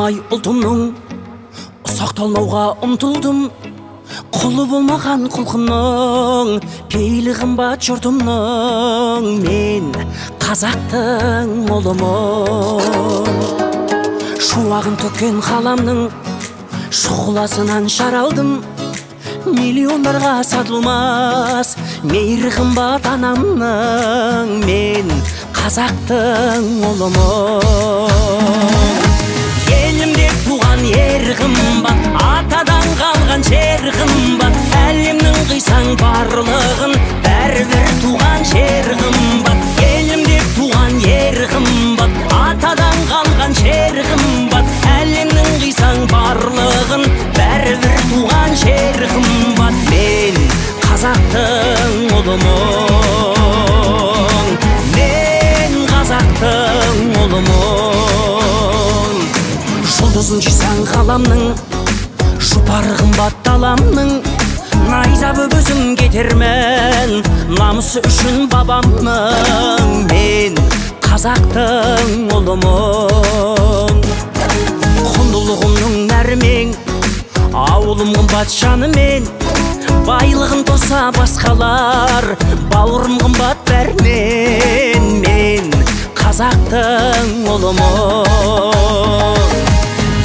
Сағынмай ұлтымның сақталмауға ұмтылдым. Құлы болмаған құлқымның, пейілі қымбат жұртымның. Мен қазақтың ұлымын. Шуағын төккен қаламның шұғыласынан шаралдым. Миллиондарға сатылмас мейірі қымбат анамның. Мен қазақтың ұлымын. Елім деп туған ер қымбат, атадан қалған жер қымбат. Әлемнің қисаң барлығын, бәрібір туған жер қымбат. Елім деп туған ер қымбат, атадан қалған жер қымбат. Әлемнің қисаң барлығын, бәрібір туған жер қымбат. Мен қазақтың ұлымын. Мен қазақтың ұлымын. Жұлдызын жисаң ғаламның, жұпар қымбат даламның. Найза бөгізім кетермен, намысы үшін бабамның. Мен қазақтың ұлымын. Құндылығымның нәрмен, ауылым қымбат жанымен. Байлығын тоса басқалар, бауырым қымбат бәрмен. Мен қазақтың ұлымын.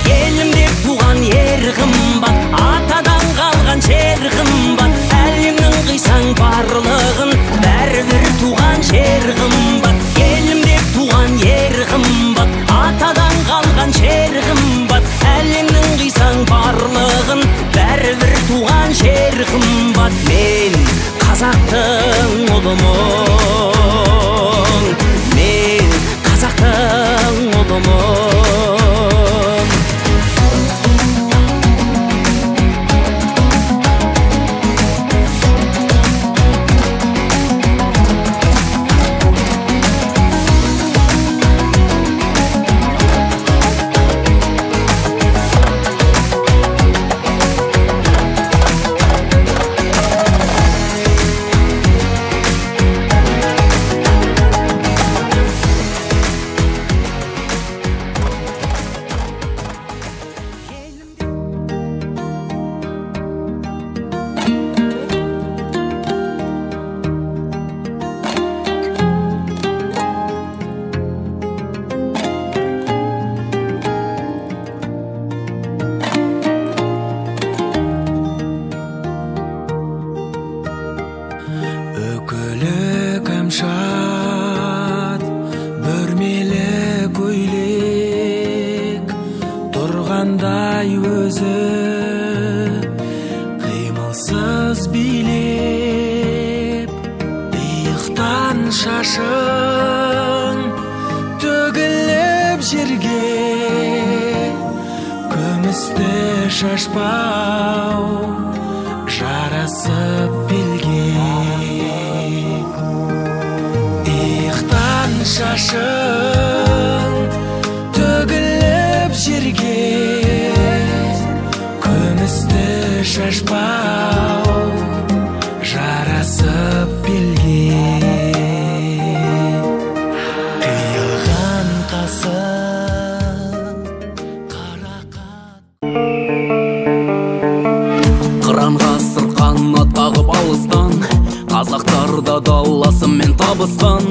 Елім деп туған ер қымбат, атадан қалған жер қымбат. Әлемнің қисаң барлығын, бәрібір туған жер қымбат. Елім деп туған ер қымбат, атадан қалған жер қымбат. Әлемнің қисаң барлығын, бәрібір туған жер қымбат. Мен қазақтың ұлымын. Мен қазақтың ұлымын. Шашың төгіліп жерге, күмісті шашпау жарасып белге. Иықтан шашың төгіліп жерге, күмісті шашпау жарасып белге. Қазақтарда даласымен табысқан,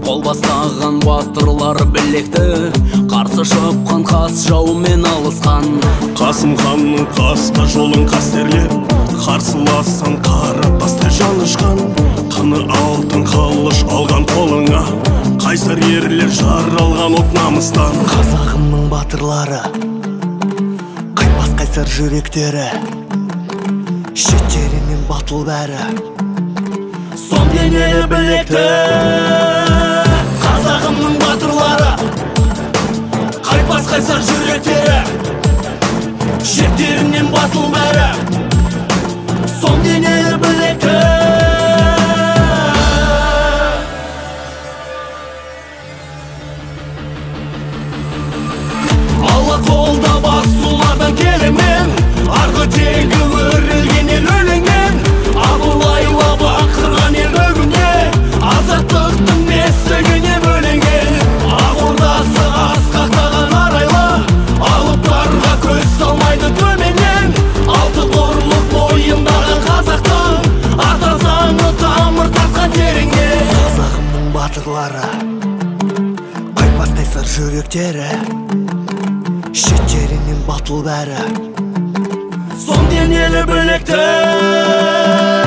қол бастаған батырлар білекті, қарсы шапқан қас жаумен алысқан. Қасым ханның қасқа жолын қастерлеп, қарсылассан қара басты жанышқан. Қаны алтын қылыш алған қолыңа, қайсар ерлер жаралған от намыстан. Қазағымның батырлары, қайтпас қайсар жүректері, шеттерінен батыл бәрі. Сон денелі білекті қазағымның батырлары, қайтпас қайсар жүректері, шеттерінен батыл бәрі. Сон денелі білекті алла қолда басулардан келемен, арғы тегі өрілген ел өлеңмен. Абылайла бақырған ел бүгінде, азаттықтың бесігіне бөленген. Ақ ордасы асқақтаған арайлы, алып бәрі сом денелі білектер